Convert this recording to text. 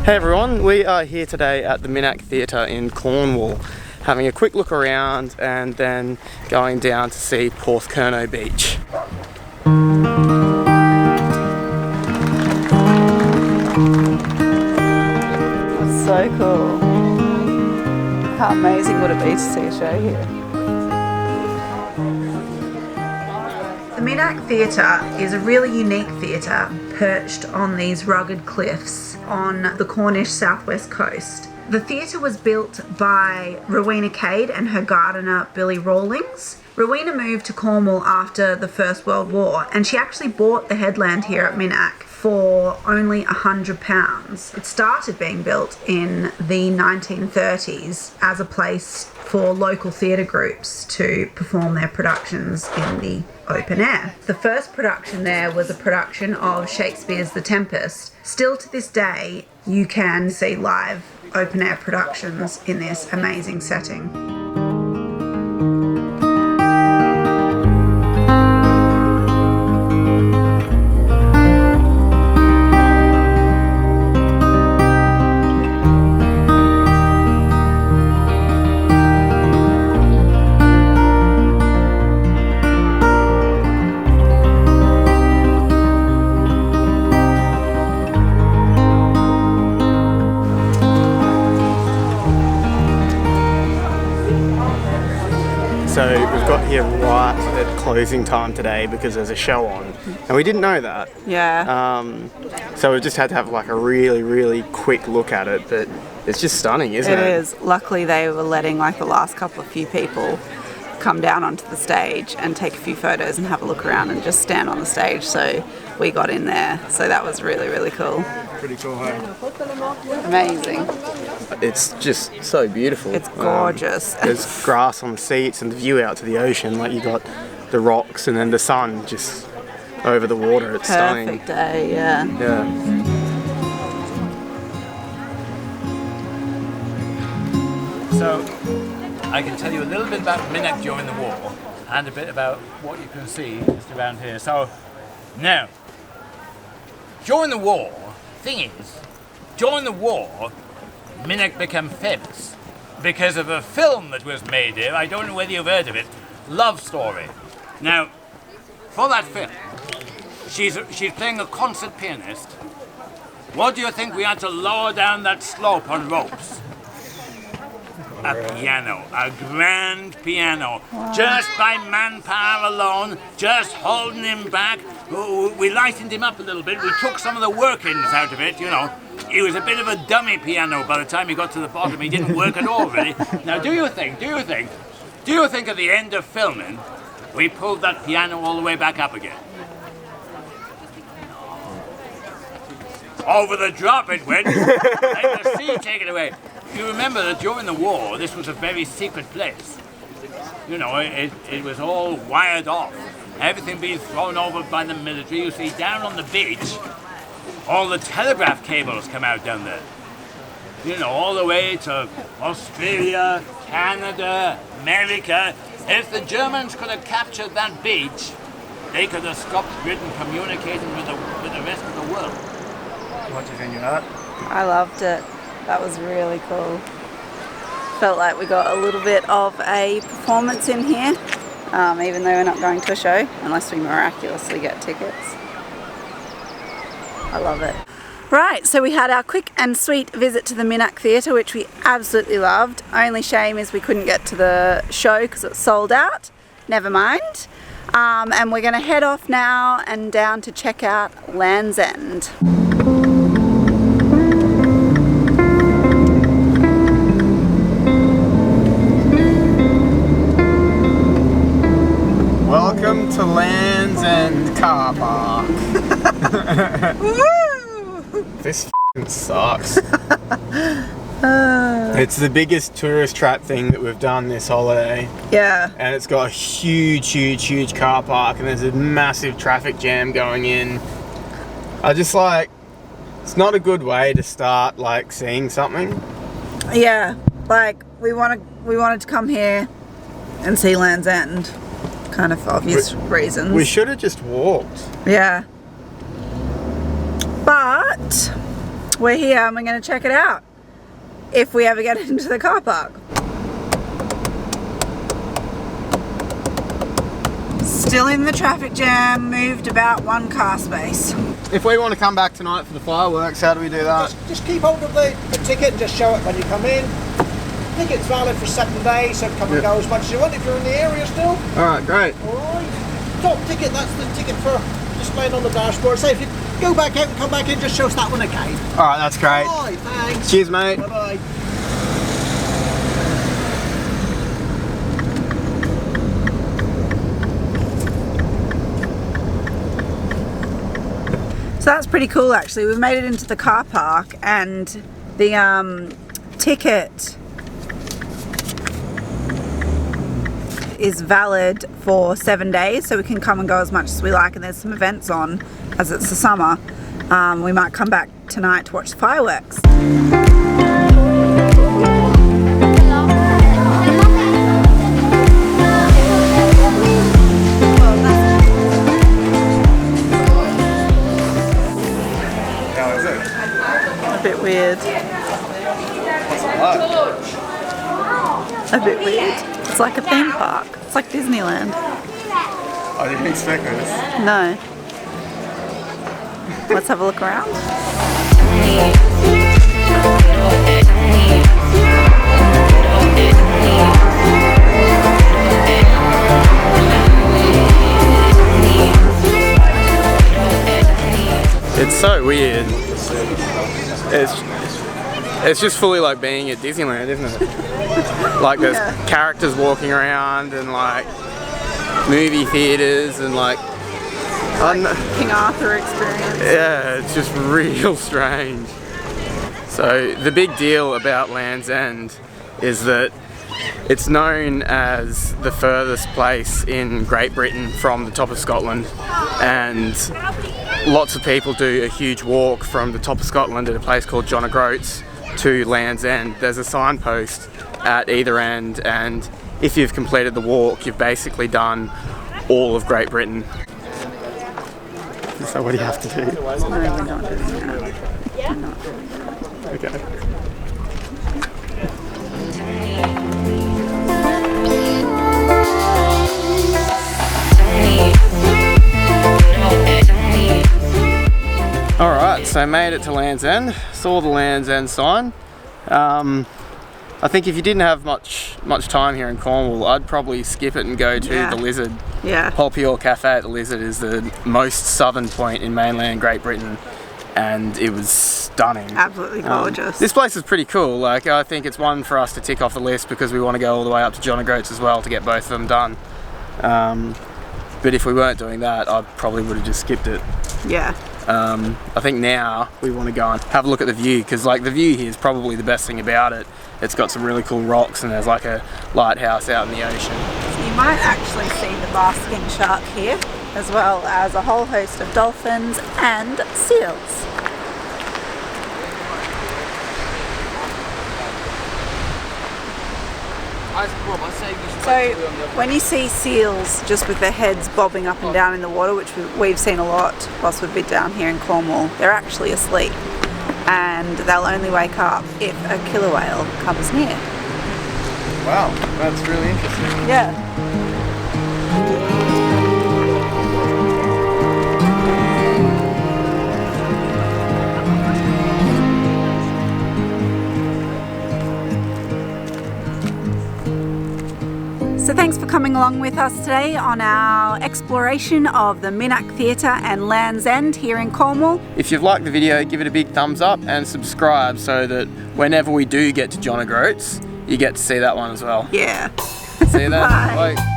Hey everyone, we are here today at the Minack Theatre in Cornwall, having a quick look around and then going down to see Porthcurno Beach. That's so cool. How amazing would it be to see a show here? The Minack Theatre is a really unique theatre perched on these rugged cliffs on the Cornish southwest coast. The theatre was built by Rowena Cade and her gardener Billy Rawlings. Rowena moved to Cornwall after the First World War, and she actually bought the headland here at Minack for only £100. It started being built in the 1930s as a place for local theatre groups to perform their productions in the open air. The first production there was a production of Shakespeare's The Tempest. Still to this day, you can see live open air productions in this amazing setting. So we've got here right at closing time today because there's a show on, and we didn't know that. Yeah. So we've just had to have like a really quick look at it, but it's just stunning, isn't it? It is. Luckily they were letting like the last couple of few people come down onto the stage and take a few photos and have a look around and just stand on the stage, so we got in there. So that was really cool. Pretty cool, hey? Amazing. It's just so beautiful. It's gorgeous. There's grass on the seats and the view out to the ocean. Like you got the rocks and then the sun just over the water. It's stunning. Perfect day, yeah. Yeah. So, I can tell you a little bit about Minack during the war and a bit about what you can see just around here. So, now, during the war, Minack became famous because of a film that was made here. I don't know whether you've heard of it. Love Story. Now, for that film, she's playing a concert pianist. What do you think we had to lower down that slope on ropes? A piano, a grand piano. Wow. Just by manpower alone, just holding him back. We lightened him up a little bit. We took some of the workings out of it, you know. He was a bit of a dummy piano by the time he got to the bottom. He didn't work at all, really. Now, do you think at the end of filming, we pulled that piano all the way back up again? Over the drop it went, like the sea take it away. You remember that during the war, this was a very secret place. You know, it was all wired off. Everything being thrown over by the military. You see, down on the beach, all the telegraph cables come out down there. You know, all the way to Australia, Canada, America. If the Germans could have captured that beach, they could have stopped Britain communicating with the rest of the world. What do you think of that? I loved it. That was really cool. Felt like we got a little bit of a performance in here, even though we're not going to a show, unless we miraculously get tickets. I love it. Right, so we had our quick and sweet visit to the Minack Theatre, which we absolutely loved. Only shame is we couldn't get to the show because it's sold out. Never mind. And we're going to head off now and down to check out Land's End. Welcome to Land's End car park. Woo! This f***ing sucks. It's the biggest tourist trap thing that we've done this holiday. Yeah. And it's got a huge car park and there's a massive traffic jam going in. It's not a good way to start like seeing something. Yeah, like we wanted to come here and see Land's End. Kind of obvious reasons. We should have just walked. Yeah. But we're here and we're going to check it out if we ever get into the car park. Still in the traffic jam, moved about 1 car space. If we want to come back tonight for the fireworks, how do we do that? Just keep hold of the ticket and just show it when you come in. Ticket's valid for 7 days, so come and go as much as you want if you're in the area still. Alright, great. Alright. Top ticket, that's the ticket for displaying on the dashboard. So if you go back out and come back in, just show us that one again. Alright, that's great. Alright, thanks. Cheers, mate. Bye-bye. So that's pretty cool actually. We've made it into the car park and the ticket is valid for 7 days, so we can come and go as much as we like, and there's some events on as it's the summer. We might come back tonight to watch the fireworks. A bit weird. A bit weird. It's like a theme park. It's like Disneyland. I didn't expect this. No. Let's have a look around. It's so weird. It's just fully like being at Disneyland, isn't it? Like there's characters walking around and like movie theaters and like King Arthur experience. yeah, it's just real strange. So the big deal about Land's End is that it's known as the furthest place in Great Britain from the top of Scotland, and lots of people do a huge walk from the top of Scotland at a place called John O Groats to Land's End. There's a signpost at either end, and if you've completed the walk, you've basically done all of Great Britain. So what do you have to do? No, we're not doing that. We're not doing that. Okay. Alright, so made it to Land's End, saw the Land's End sign. I think if you didn't have much time here in Cornwall, I'd probably skip it and go to the Lizard. Yeah. Polpior Cafe at the Lizard is the most southern point in mainland Great Britain, and it was stunning. Absolutely gorgeous. This place is pretty cool. Like, I think it's one for us to tick off the list because we want to go all the way up to John O Groats as well to get both of them done. But if we weren't doing that, I probably would have just skipped it. Yeah. I think now we want to go and have a look at the view, because like the view here is probably the best thing about it. It's got some really cool rocks and there's like a lighthouse out in the ocean. So you might actually see the basking shark here, as well as a whole host of dolphins and seals. So when you see seals just with their heads bobbing up and down in the water, which we've seen a lot whilst we've been down here in Cornwall, they're actually asleep, and they'll only wake up if a killer whale comes near. Wow, that's really interesting. Yeah. So thanks for coming along with us today on our exploration of the Minack Theatre and Land's End here in Cornwall. If you've liked the video, give it a big thumbs up and subscribe so that whenever we do get to John O Groats, you get to see that one as well. Yeah. See you then. Bye. Bye.